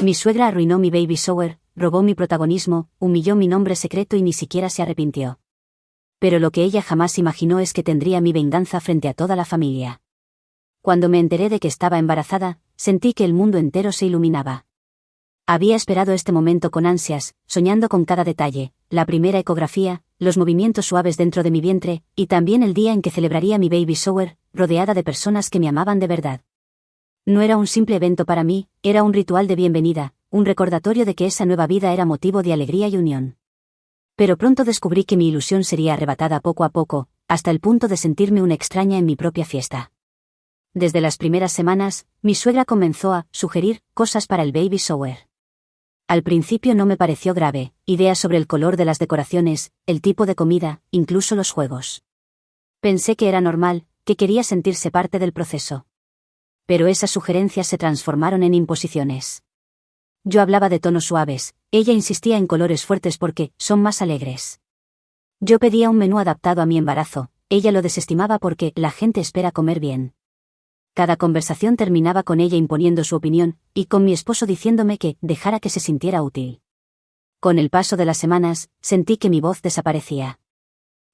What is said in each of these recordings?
Mi suegra arruinó mi baby shower, robó mi protagonismo, humilló mi nombre secreto y ni siquiera se arrepintió. Pero lo que ella jamás imaginó es que tendría mi venganza frente a toda la familia. Cuando me enteré de que estaba embarazada, sentí que el mundo entero se iluminaba. Había esperado este momento con ansias, soñando con cada detalle, la primera ecografía, los movimientos suaves dentro de mi vientre, y también el día en que celebraría mi baby shower, rodeada de personas que me amaban de verdad. No era un simple evento para mí, era un ritual de bienvenida, un recordatorio de que esa nueva vida era motivo de alegría y unión. Pero pronto descubrí que mi ilusión sería arrebatada poco a poco, hasta el punto de sentirme una extraña en mi propia fiesta. Desde las primeras semanas, mi suegra comenzó a sugerir cosas para el baby shower. Al principio no me pareció grave, ideas sobre el color de las decoraciones, el tipo de comida, incluso los juegos. Pensé que era normal, que quería sentirse parte del proceso. Pero esas sugerencias se transformaron en imposiciones. Yo hablaba de tonos suaves, ella insistía en colores fuertes porque son más alegres. Yo pedía un menú adaptado a mi embarazo, ella lo desestimaba porque la gente espera comer bien. Cada conversación terminaba con ella imponiendo su opinión, y con mi esposo diciéndome que dejara que se sintiera útil. Con el paso de las semanas, sentí que mi voz desaparecía.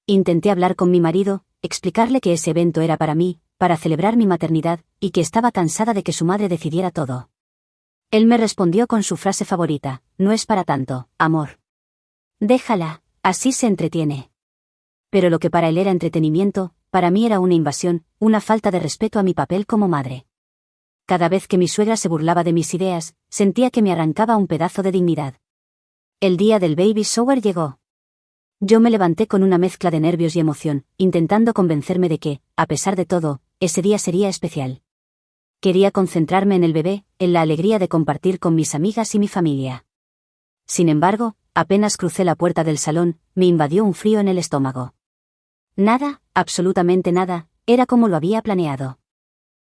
Intenté hablar con mi marido, explicarle que ese evento era para mí, para celebrar mi maternidad, y que estaba cansada de que su madre decidiera todo. Él me respondió con su frase favorita: no es para tanto, amor. Déjala, así se entretiene. Pero lo que para él era entretenimiento, para mí era una invasión, una falta de respeto a mi papel como madre. Cada vez que mi suegra se burlaba de mis ideas, sentía que me arrancaba un pedazo de dignidad. El día del baby shower llegó. Yo me levanté con una mezcla de nervios y emoción, intentando convencerme de que, a pesar de todo, ese día sería especial. Quería concentrarme en el bebé, en la alegría de compartir con mis amigas y mi familia. Sin embargo, apenas crucé la puerta del salón, me invadió un frío en el estómago. Nada, absolutamente nada, era como lo había planeado.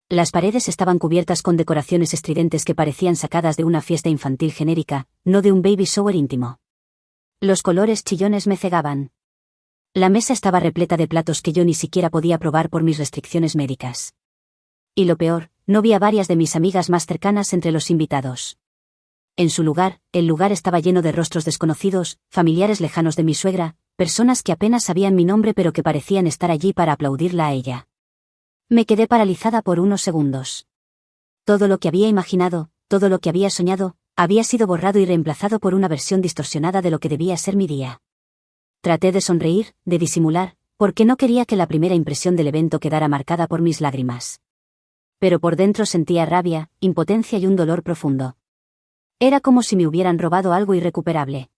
Las paredes estaban cubiertas con decoraciones estridentes que parecían sacadas de una fiesta infantil genérica, no de un baby shower íntimo. Los colores chillones me cegaban. La mesa estaba repleta de platos que yo ni siquiera podía probar por mis restricciones médicas. Y lo peor, no vi a varias de mis amigas más cercanas entre los invitados. En su lugar, el lugar estaba lleno de rostros desconocidos, familiares lejanos de mi suegra, personas que apenas sabían mi nombre pero que parecían estar allí para aplaudirla a ella. Me quedé paralizada por unos segundos. Todo lo que había imaginado, todo lo que había soñado, había sido borrado y reemplazado por una versión distorsionada de lo que debía ser mi día. Traté de sonreír, de disimular, porque no quería que la primera impresión del evento quedara marcada por mis lágrimas. Pero por dentro sentía rabia, impotencia y un dolor profundo. Era como si me hubieran robado algo irrecuperable.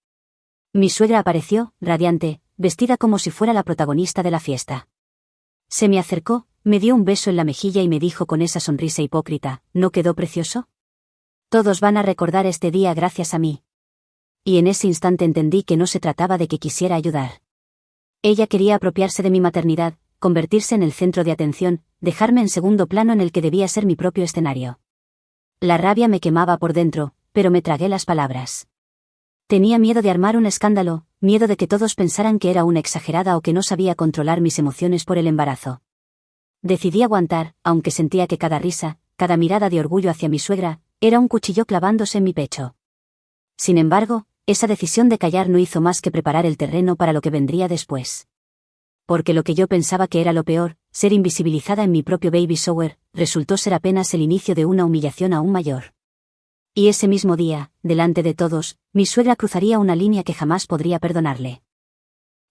Mi suegra apareció, radiante, vestida como si fuera la protagonista de la fiesta. Se me acercó, me dio un beso en la mejilla y me dijo con esa sonrisa hipócrita: ¿no quedó precioso? Todos van a recordar este día gracias a mí. Y en ese instante entendí que no se trataba de que quisiera ayudar. Ella quería apropiarse de mi maternidad, convertirse en el centro de atención, dejarme en segundo plano en el que debía ser mi propio escenario. La rabia me quemaba por dentro, pero me tragué las palabras. Tenía miedo de armar un escándalo, miedo de que todos pensaran que era una exagerada o que no sabía controlar mis emociones por el embarazo. Decidí aguantar, aunque sentía que cada risa, cada mirada de orgullo hacia mi suegra, era un cuchillo clavándose en mi pecho. Sin embargo, esa decisión de callar no hizo más que preparar el terreno para lo que vendría después. Porque lo que yo pensaba que era lo peor, ser invisibilizada en mi propio baby shower, resultó ser apenas el inicio de una humillación aún mayor. Y ese mismo día, delante de todos, mi suegra cruzaría una línea que jamás podría perdonarle.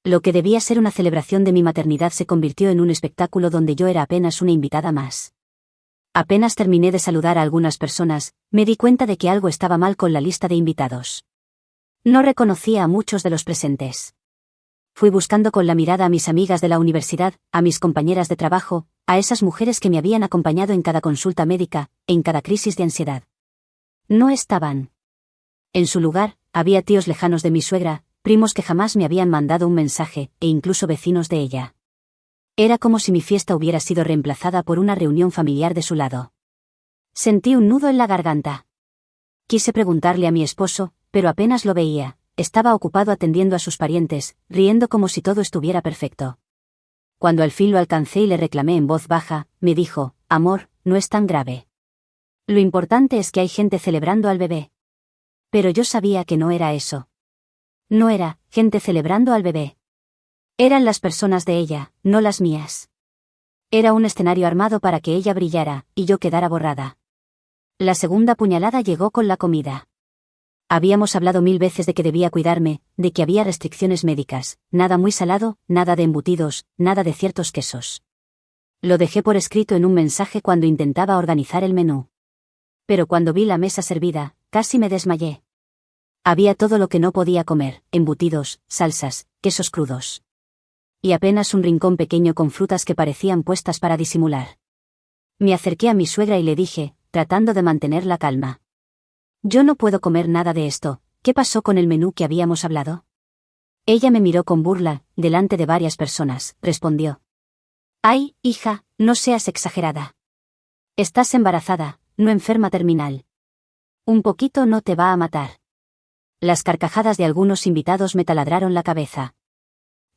Lo que debía ser una celebración de mi maternidad se convirtió en un espectáculo donde yo era apenas una invitada más. Apenas terminé de saludar a algunas personas, me di cuenta de que algo estaba mal con la lista de invitados. No reconocía a muchos de los presentes. Fui buscando con la mirada a mis amigas de la universidad, a mis compañeras de trabajo, a esas mujeres que me habían acompañado en cada consulta médica, en cada crisis de ansiedad. No estaban. En su lugar, había tíos lejanos de mi suegra, primos que jamás me habían mandado un mensaje, e incluso vecinos de ella. Era como si mi fiesta hubiera sido reemplazada por una reunión familiar de su lado. Sentí un nudo en la garganta. Quise preguntarle a mi esposo, pero apenas lo veía, estaba ocupado atendiendo a sus parientes, riendo como si todo estuviera perfecto. Cuando al fin lo alcancé y le reclamé en voz baja, me dijo: amor, no es tan grave. Lo importante es que hay gente celebrando al bebé. Pero yo sabía que no era eso. No era gente celebrando al bebé. Eran las personas de ella, no las mías. Era un escenario armado para que ella brillara, y yo quedara borrada. La segunda puñalada llegó con la comida. Habíamos hablado 1000 veces de que debía cuidarme, de que había restricciones médicas, nada muy salado, nada de embutidos, nada de ciertos quesos. Lo dejé por escrito en un mensaje cuando intentaba organizar el menú. Pero cuando vi la mesa servida, casi me desmayé. Había todo lo que no podía comer, embutidos, salsas, quesos crudos. Y apenas un rincón pequeño con frutas que parecían puestas para disimular. Me acerqué a mi suegra y le dije, tratando de mantener la calma. Yo no puedo comer nada de esto, ¿qué pasó con el menú que habíamos hablado? Ella me miró con burla, delante de varias personas, respondió. Ay, hija, no seas exagerada. Estás embarazada, no enferma terminal. Un poquito no te va a matar. Las carcajadas de algunos invitados me taladraron la cabeza.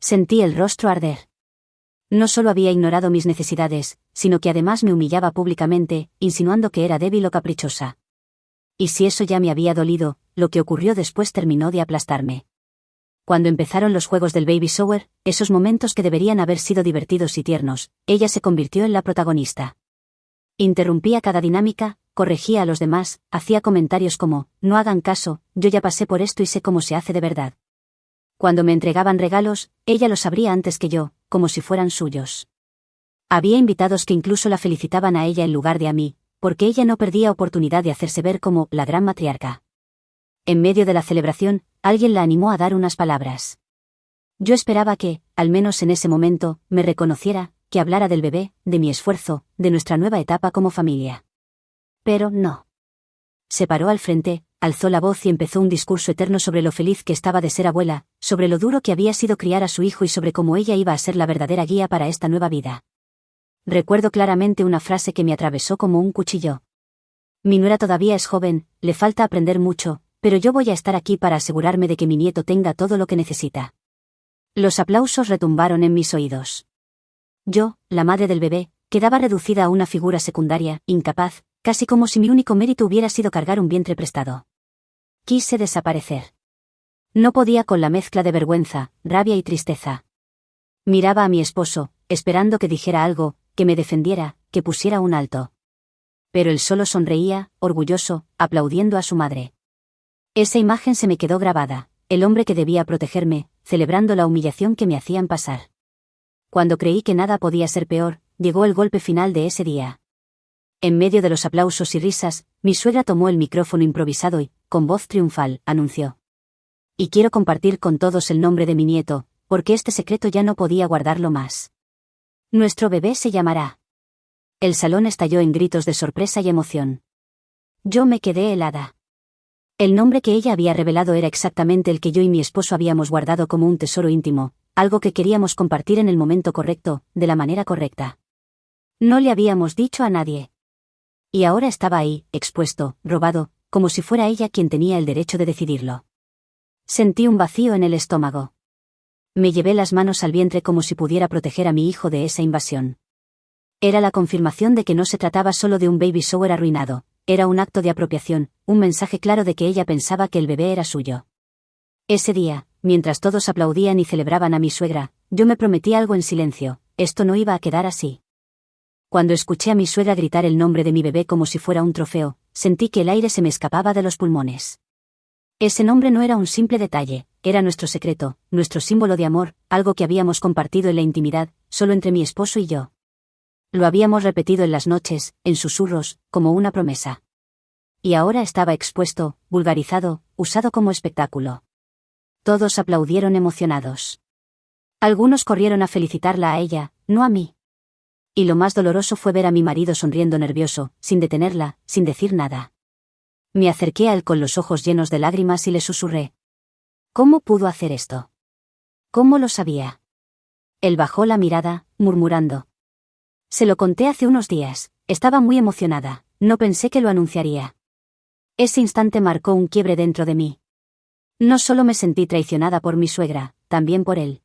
Sentí el rostro arder. No solo había ignorado mis necesidades, sino que además me humillaba públicamente, insinuando que era débil o caprichosa. Y si eso ya me había dolido, lo que ocurrió después terminó de aplastarme. Cuando empezaron los juegos del baby shower, esos momentos que deberían haber sido divertidos y tiernos, ella se convirtió en la protagonista. Interrumpía cada dinámica, corregía a los demás, hacía comentarios como, no hagan caso, yo ya pasé por esto y sé cómo se hace de verdad. Cuando me entregaban regalos, ella los abría antes que yo, como si fueran suyos. Había invitados que incluso la felicitaban a ella en lugar de a mí, porque ella no perdía oportunidad de hacerse ver como la gran matriarca. En medio de la celebración, alguien la animó a dar unas palabras. Yo esperaba que, al menos en ese momento, me reconociera, que hablara del bebé, de mi esfuerzo, de nuestra nueva etapa como familia. Pero no. Se paró al frente, alzó la voz y empezó un discurso eterno sobre lo feliz que estaba de ser abuela, sobre lo duro que había sido criar a su hijo y sobre cómo ella iba a ser la verdadera guía para esta nueva vida. Recuerdo claramente una frase que me atravesó como un cuchillo. Mi nuera todavía es joven, le falta aprender mucho, pero yo voy a estar aquí para asegurarme de que mi nieto tenga todo lo que necesita. Los aplausos retumbaron en mis oídos. Yo, la madre del bebé, quedaba reducida a una figura secundaria, incapaz, casi como si mi único mérito hubiera sido cargar un vientre prestado. Quise desaparecer. No podía con la mezcla de vergüenza, rabia y tristeza. Miraba a mi esposo, esperando que dijera algo, que me defendiera, que pusiera un alto. Pero él solo sonreía, orgulloso, aplaudiendo a su madre. Esa imagen se me quedó grabada, el hombre que debía protegerme, celebrando la humillación que me hacían pasar. Cuando creí que nada podía ser peor, llegó el golpe final de ese día. En medio de los aplausos y risas, mi suegra tomó el micrófono improvisado y, con voz triunfal, anunció. Y quiero compartir con todos el nombre de mi nieto, porque este secreto ya no podía guardarlo más. Nuestro bebé se llamará. El salón estalló en gritos de sorpresa y emoción. Yo me quedé helada. El nombre que ella había revelado era exactamente el que yo y mi esposo habíamos guardado como un tesoro íntimo, algo que queríamos compartir en el momento correcto, de la manera correcta. No le habíamos dicho a nadie. Y ahora estaba ahí, expuesto, robado, como si fuera ella quien tenía el derecho de decidirlo. Sentí un vacío en el estómago. Me llevé las manos al vientre como si pudiera proteger a mi hijo de esa invasión. Era la confirmación de que no se trataba solo de un baby shower arruinado, era un acto de apropiación, un mensaje claro de que ella pensaba que el bebé era suyo. Ese día, mientras todos aplaudían y celebraban a mi suegra, yo me prometí algo en silencio, esto no iba a quedar así. Cuando escuché a mi suegra gritar el nombre de mi bebé como si fuera un trofeo, sentí que el aire se me escapaba de los pulmones. Ese nombre no era un simple detalle, era nuestro secreto, nuestro símbolo de amor, algo que habíamos compartido en la intimidad, solo entre mi esposo y yo. Lo habíamos repetido en las noches, en susurros, como una promesa. Y ahora estaba expuesto, vulgarizado, usado como espectáculo. Todos aplaudieron emocionados. Algunos corrieron a felicitarla a ella, no a mí. Y lo más doloroso fue ver a mi marido sonriendo nervioso, sin detenerla, sin decir nada. Me acerqué a él con los ojos llenos de lágrimas y le susurré. ¿Cómo pudo hacer esto? ¿Cómo lo sabía? Él bajó la mirada, murmurando. Se lo conté hace unos días, estaba muy emocionada, no pensé que lo anunciaría. Ese instante marcó un quiebre dentro de mí. No solo me sentí traicionada por mi suegra, también por él.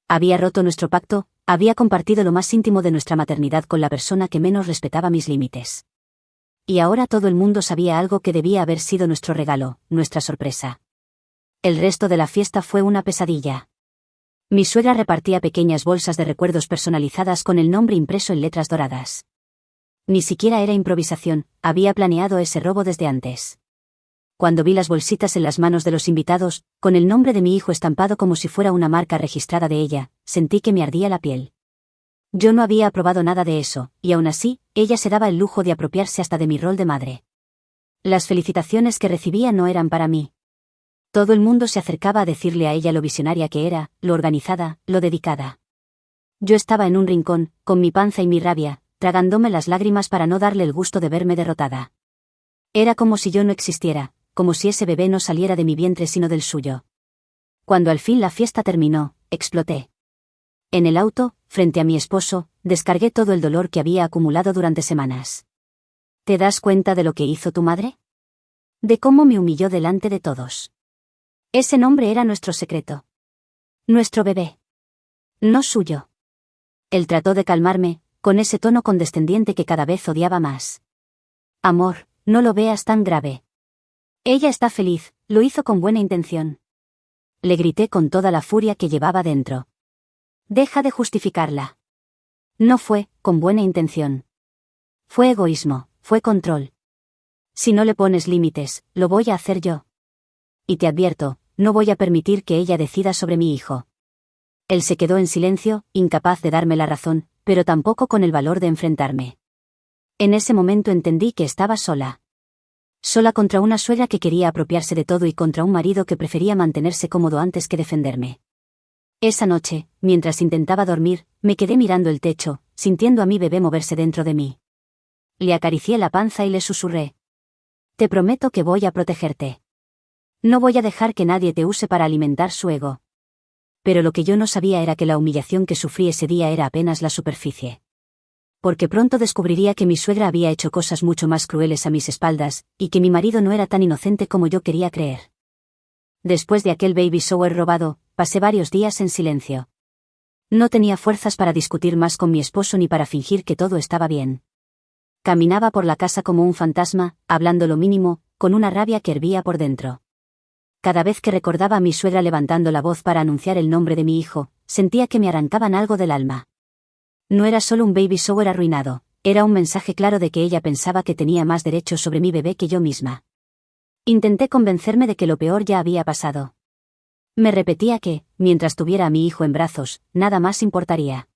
Había roto nuestro pacto, había compartido lo más íntimo de nuestra maternidad con la persona que menos respetaba mis límites. y ahora todo el mundo sabía algo que debía haber sido nuestro regalo, nuestra sorpresa. El resto de la fiesta fue una pesadilla. Mi suegra repartía pequeñas bolsas de recuerdos personalizadas con el nombre impreso en letras doradas. Ni siquiera era improvisación, había planeado ese robo desde antes. Cuando vi las bolsitas en las manos de los invitados, con el nombre de mi hijo estampado como si fuera una marca registrada de ella, sentí que me ardía la piel. Yo no había aprobado nada de eso, y aún así, ella se daba el lujo de apropiarse hasta de mi rol de madre. Las felicitaciones que recibía no eran para mí. Todo el mundo se acercaba a decirle a ella lo visionaria que era, lo organizada, lo dedicada. Yo estaba en un rincón, con mi panza y mi rabia, tragándome las lágrimas para no darle el gusto de verme derrotada. Era como si yo no existiera, como si ese bebé no saliera de mi vientre sino del suyo. Cuando al fin la fiesta terminó, exploté. En el auto, frente a mi esposo, descargué todo el dolor que había acumulado durante semanas. ¿Te das cuenta de lo que hizo tu madre? De cómo me humilló delante de todos. Ese nombre era nuestro secreto. Nuestro bebé. No suyo. Él trató de calmarme, con ese tono condescendiente que cada vez odiaba más. Amor, no lo veas tan grave. Ella está feliz, lo hizo con buena intención. Le grité con toda la furia que llevaba dentro. Deja de justificarla. No fue, con buena intención. Fue egoísmo, fue control. Si no le pones límites, lo voy a hacer yo. Y te advierto, no voy a permitir que ella decida sobre mi hijo. Él se quedó en silencio, incapaz de darme la razón, pero tampoco con el valor de enfrentarme. En ese momento entendí que estaba sola. Sola contra una suegra que quería apropiarse de todo y contra un marido que prefería mantenerse cómodo antes que defenderme. Esa noche, mientras intentaba dormir, me quedé mirando el techo, sintiendo a mi bebé moverse dentro de mí. Le acaricié la panza y le susurré. Te prometo que voy a protegerte. No voy a dejar que nadie te use para alimentar su ego. Pero lo que yo no sabía era que la humillación que sufrí ese día era apenas la superficie. Porque pronto descubriría que mi suegra había hecho cosas mucho más crueles a mis espaldas, y que mi marido no era tan inocente como yo quería creer. Después de aquel baby shower robado, pasé varios días en silencio. No tenía fuerzas para discutir más con mi esposo ni para fingir que todo estaba bien. Caminaba por la casa como un fantasma, hablando lo mínimo, con una rabia que hervía por dentro. Cada vez que recordaba a mi suegra levantando la voz para anunciar el nombre de mi hijo, sentía que me arrancaban algo del alma. No era solo un baby shower arruinado, era un mensaje claro de que ella pensaba que tenía más derechos sobre mi bebé que yo misma. Intenté convencerme de que lo peor ya había pasado. Me repetía que, mientras tuviera a mi hijo en brazos, nada más importaría.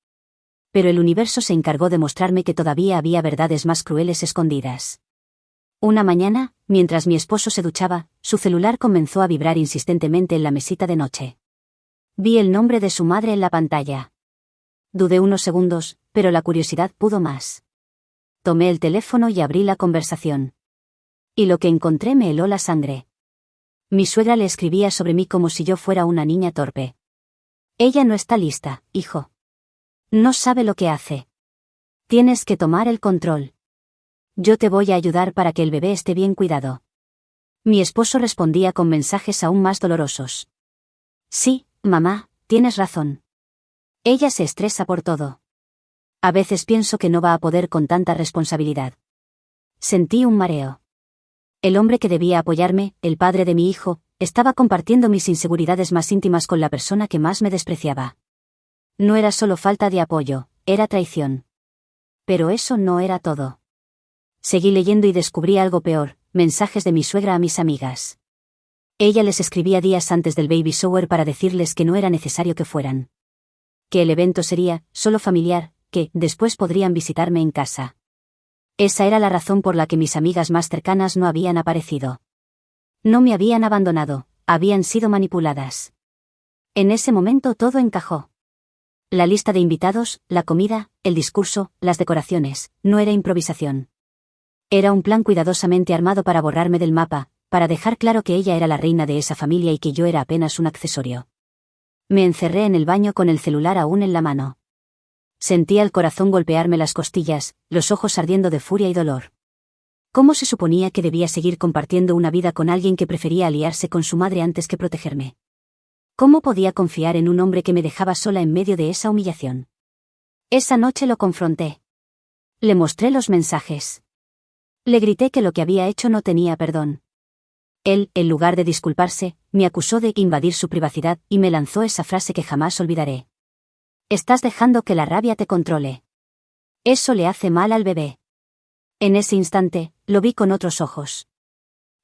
Pero el universo se encargó de mostrarme que todavía había verdades más crueles escondidas. Una mañana, mientras mi esposo se duchaba, su celular comenzó a vibrar insistentemente en la mesita de noche. Vi el nombre de su madre en la pantalla. Dudé unos segundos, pero la curiosidad pudo más. Tomé el teléfono y abrí la conversación. Y lo que encontré me heló la sangre. Mi suegra le escribía sobre mí como si yo fuera una niña torpe. Ella no está lista, hijo. No sabe lo que hace. Tienes que tomar el control. Yo te voy a ayudar para que el bebé esté bien cuidado. Mi esposo respondía con mensajes aún más dolorosos. Sí, mamá, tienes razón. Ella se estresa por todo. A veces pienso que no va a poder con tanta responsabilidad. Sentí un mareo. El hombre que debía apoyarme, el padre de mi hijo, estaba compartiendo mis inseguridades más íntimas con la persona que más me despreciaba. No era solo falta de apoyo, era traición. Pero eso no era todo. Seguí leyendo y descubrí algo peor, mensajes de mi suegra a mis amigas. Ella les escribía días antes del baby shower para decirles que no era necesario que fueran. Que el evento sería, solo familiar, que, después podrían visitarme en casa. Esa era la razón por la que mis amigas más cercanas no habían aparecido. No me habían abandonado, habían sido manipuladas. En ese momento todo encajó. La lista de invitados, la comida, el discurso, las decoraciones, no era improvisación. Era un plan cuidadosamente armado para borrarme del mapa, para dejar claro que ella era la reina de esa familia y que yo era apenas un accesorio. Me encerré en el baño con el celular aún en la mano. Sentía el corazón golpearme las costillas, los ojos ardiendo de furia y dolor. ¿Cómo se suponía que debía seguir compartiendo una vida con alguien que prefería aliarse con su madre antes que protegerme? ¿Cómo podía confiar en un hombre que me dejaba sola en medio de esa humillación? Esa noche lo confronté. Le mostré los mensajes. Le grité que lo que había hecho no tenía perdón. Él, en lugar de disculparse, me acusó de invadir su privacidad y me lanzó esa frase que jamás olvidaré. Estás dejando que la rabia te controle. Eso le hace mal al bebé. En ese instante, lo vi con otros ojos.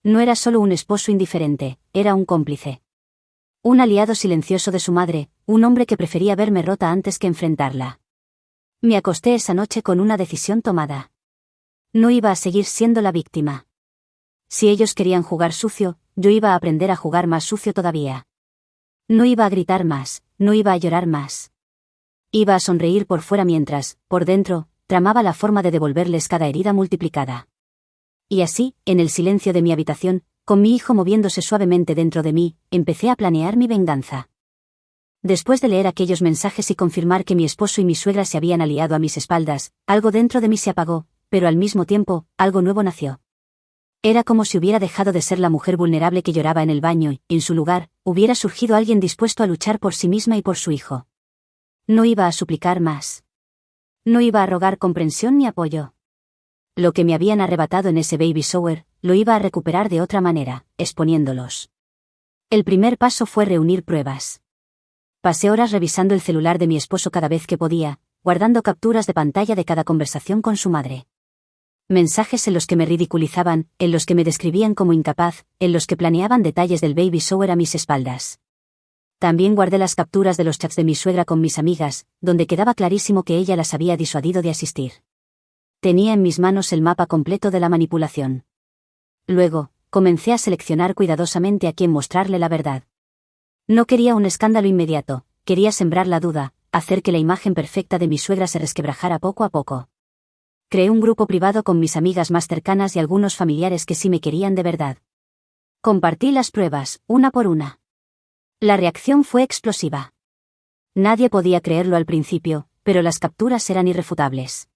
No era solo un esposo indiferente, era un cómplice. Un aliado silencioso de su madre, un hombre que prefería verme rota antes que enfrentarla. Me acosté esa noche con una decisión tomada. No iba a seguir siendo la víctima. Si ellos querían jugar sucio, yo iba a aprender a jugar más sucio todavía. No iba a gritar más, no iba a llorar más. Iba a sonreír por fuera mientras, por dentro, tramaba la forma de devolverles cada herida multiplicada. Y así, en el silencio de mi habitación, con mi hijo moviéndose suavemente dentro de mí, empecé a planear mi venganza. Después de leer aquellos mensajes y confirmar que mi esposo y mi suegra se habían aliado a mis espaldas, algo dentro de mí se apagó, pero al mismo tiempo, algo nuevo nació. Era como si hubiera dejado de ser la mujer vulnerable que lloraba en el baño y, en su lugar, hubiera surgido alguien dispuesto a luchar por sí misma y por su hijo. No iba a suplicar más. No iba a rogar comprensión ni apoyo. Lo que me habían arrebatado en ese baby shower, lo iba a recuperar de otra manera, exponiéndolos. El primer paso fue reunir pruebas. Pasé horas revisando el celular de mi esposo cada vez que podía, guardando capturas de pantalla de cada conversación con su madre. Mensajes en los que me ridiculizaban, en los que me describían como incapaz, en los que planeaban detalles del baby shower a mis espaldas. También guardé las capturas de los chats de mi suegra con mis amigas, donde quedaba clarísimo que ella las había disuadido de asistir. Tenía en mis manos el mapa completo de la manipulación. Luego, comencé a seleccionar cuidadosamente a quién mostrarle la verdad. No quería un escándalo inmediato, quería sembrar la duda, hacer que la imagen perfecta de mi suegra se resquebrajara poco a poco. Creé un grupo privado con mis amigas más cercanas y algunos familiares que sí me querían de verdad. Compartí las pruebas, una por una. La reacción fue explosiva. Nadie podía creerlo al principio, pero las capturas eran irrefutables.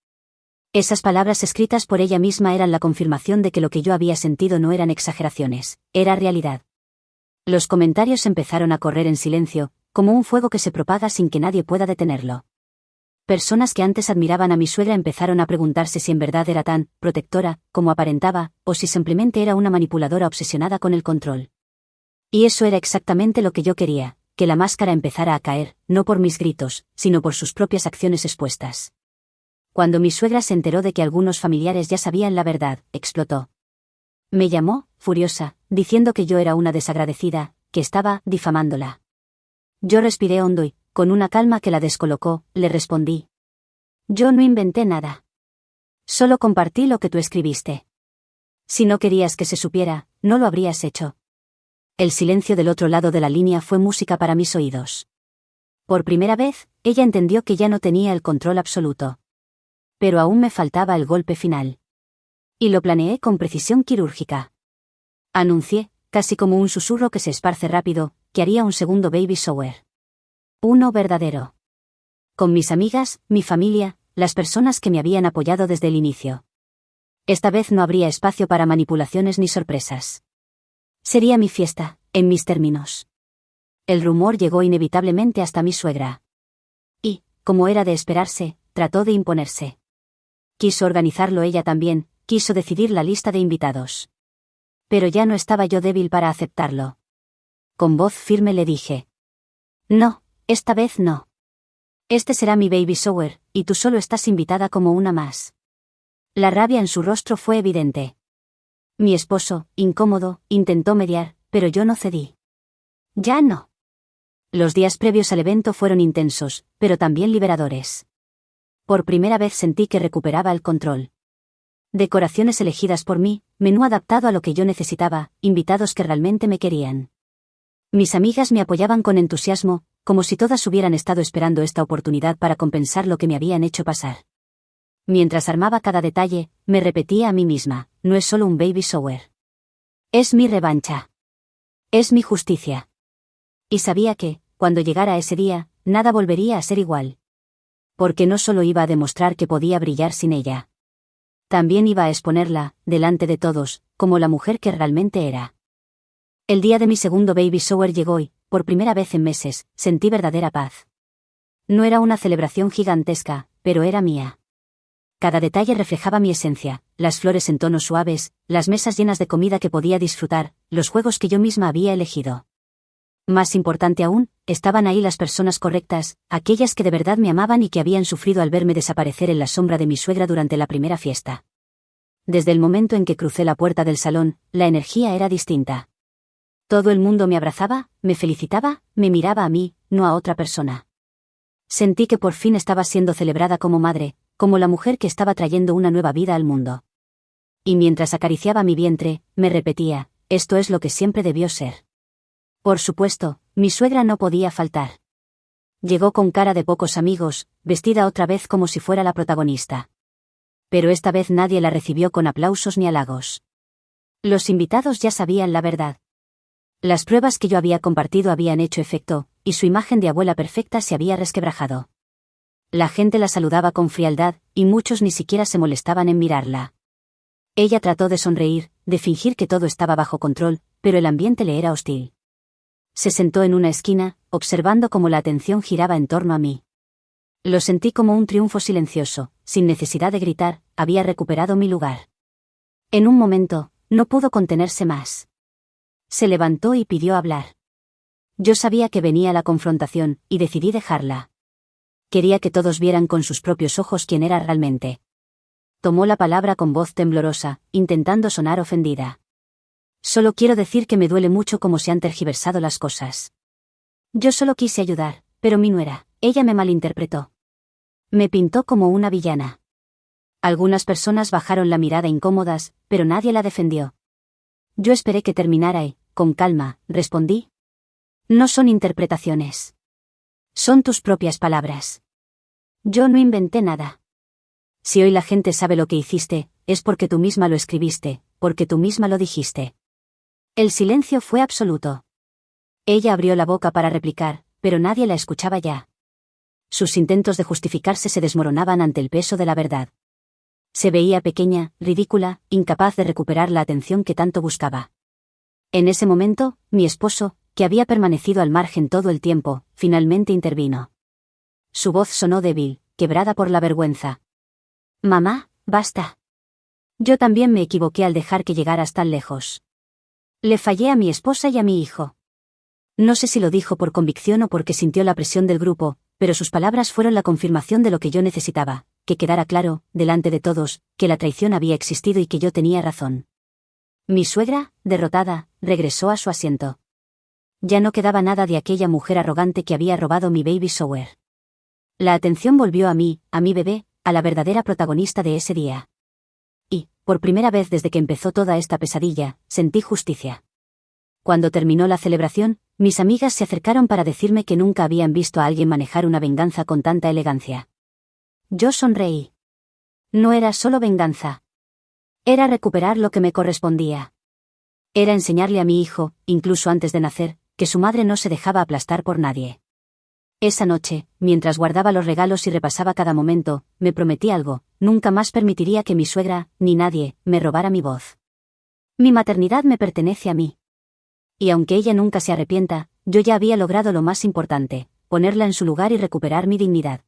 Esas palabras escritas por ella misma eran la confirmación de que lo que yo había sentido no eran exageraciones, era realidad. Los comentarios empezaron a correr en silencio, como un fuego que se propaga sin que nadie pueda detenerlo. Personas que antes admiraban a mi suegra empezaron a preguntarse si en verdad era tan protectora, como aparentaba, o si simplemente era una manipuladora obsesionada con el control. Y eso era exactamente lo que yo quería, que la máscara empezara a caer, no por mis gritos, sino por sus propias acciones expuestas. Cuando mi suegra se enteró de que algunos familiares ya sabían la verdad, explotó. Me llamó, furiosa, diciendo que yo era una desagradecida, que estaba difamándola. Yo respiré hondo y, con una calma que la descolocó, le respondí. Yo no inventé nada. Solo compartí lo que tú escribiste. Si no querías que se supiera, no lo habrías hecho. El silencio del otro lado de la línea fue música para mis oídos. Por primera vez, ella entendió que ya no tenía el control absoluto. Pero aún me faltaba el golpe final. Y lo planeé con precisión quirúrgica. Anuncié, casi como un susurro que se esparce rápido, que haría un segundo baby shower. Uno verdadero. Con mis amigas, mi familia, las personas que me habían apoyado desde el inicio. Esta vez no habría espacio para manipulaciones ni sorpresas. Sería mi fiesta, en mis términos. El rumor llegó inevitablemente hasta mi suegra. Y, como era de esperarse, trató de imponerse. Quiso organizarlo ella también, quiso decidir la lista de invitados. Pero ya no estaba yo débil para aceptarlo. Con voz firme le dije. No, esta vez no. Este será mi baby shower, y tú solo estás invitada como una más. La rabia en su rostro fue evidente. Mi esposo, incómodo, intentó mediar, pero yo no cedí. Ya no. Los días previos al evento fueron intensos, pero también liberadores. Por primera vez sentí que recuperaba el control. Decoraciones elegidas por mí, menú adaptado a lo que yo necesitaba, invitados que realmente me querían. Mis amigas me apoyaban con entusiasmo, como si todas hubieran estado esperando esta oportunidad para compensar lo que me habían hecho pasar. Mientras armaba cada detalle, me repetía a mí misma, no es solo un baby shower. Es mi revancha. Es mi justicia. Y sabía que, cuando llegara ese día, nada volvería a ser igual. Porque no solo iba a demostrar que podía brillar sin ella. También iba a exponerla, delante de todos, como la mujer que realmente era. El día de mi segundo baby shower llegó y, por primera vez en meses, sentí verdadera paz. No era una celebración gigantesca, pero era mía. Cada detalle reflejaba mi esencia, las flores en tonos suaves, las mesas llenas de comida que podía disfrutar, los juegos que yo misma había elegido. Más importante aún, estaban ahí las personas correctas, aquellas que de verdad me amaban y que habían sufrido al verme desaparecer en la sombra de mi suegra durante la primera fiesta. Desde el momento en que crucé la puerta del salón, la energía era distinta. Todo el mundo me abrazaba, me felicitaba, me miraba a mí, no a otra persona. Sentí que por fin estaba siendo celebrada como madre, como la mujer que estaba trayendo una nueva vida al mundo. Y mientras acariciaba mi vientre, me repetía, esto es lo que siempre debió ser. Por supuesto, mi suegra no podía faltar. Llegó con cara de pocos amigos, vestida otra vez como si fuera la protagonista. Pero esta vez nadie la recibió con aplausos ni halagos. Los invitados ya sabían la verdad. Las pruebas que yo había compartido habían hecho efecto, y su imagen de abuela perfecta se había resquebrajado. La gente la saludaba con frialdad, y muchos ni siquiera se molestaban en mirarla. Ella trató de sonreír, de fingir que todo estaba bajo control, pero el ambiente le era hostil. Se sentó en una esquina, observando cómo la atención giraba en torno a mí. Lo sentí como un triunfo silencioso, sin necesidad de gritar, había recuperado mi lugar. En un momento, no pudo contenerse más. Se levantó y pidió hablar. Yo sabía que venía la confrontación, y decidí dejarla. Quería que todos vieran con sus propios ojos quién era realmente. Tomó la palabra con voz temblorosa, intentando sonar ofendida. Solo quiero decir que me duele mucho cómo se han tergiversado las cosas. Yo solo quise ayudar, pero mi nuera, ella me malinterpretó. Me pintó como una villana. Algunas personas bajaron la mirada incómodas, pero nadie la defendió. Yo esperé que terminara y, con calma, respondí. No son interpretaciones. Son tus propias palabras. Yo no inventé nada. Si hoy la gente sabe lo que hiciste, es porque tú misma lo escribiste, porque tú misma lo dijiste. El silencio fue absoluto. Ella abrió la boca para replicar, pero nadie la escuchaba ya. Sus intentos de justificarse se desmoronaban ante el peso de la verdad. Se veía pequeña, ridícula, incapaz de recuperar la atención que tanto buscaba. En ese momento, mi esposo, que había permanecido al margen todo el tiempo, finalmente intervino. Su voz sonó débil, quebrada por la vergüenza. Mamá, basta. Yo también me equivoqué al dejar que llegaras tan lejos. Le fallé a mi esposa y a mi hijo. No sé si lo dijo por convicción o porque sintió la presión del grupo, pero sus palabras fueron la confirmación de lo que yo necesitaba, que quedara claro, delante de todos, que la traición había existido y que yo tenía razón. Mi suegra, derrotada, regresó a su asiento. Ya no quedaba nada de aquella mujer arrogante que había robado mi baby shower. La atención volvió a mí, a mi bebé, a la verdadera protagonista de ese día. Y, por primera vez desde que empezó toda esta pesadilla, sentí justicia. Cuando terminó la celebración, mis amigas se acercaron para decirme que nunca habían visto a alguien manejar una venganza con tanta elegancia. Yo sonreí. No era solo venganza. Era recuperar lo que me correspondía. Era enseñarle a mi hijo, incluso antes de nacer, que su madre no se dejaba aplastar por nadie. Esa noche, mientras guardaba los regalos y repasaba cada momento, me prometí algo: nunca más permitiría que mi suegra, ni nadie, me robara mi voz. Mi maternidad me pertenece a mí. Y aunque ella nunca se arrepienta, yo ya había logrado lo más importante: ponerla en su lugar y recuperar mi dignidad.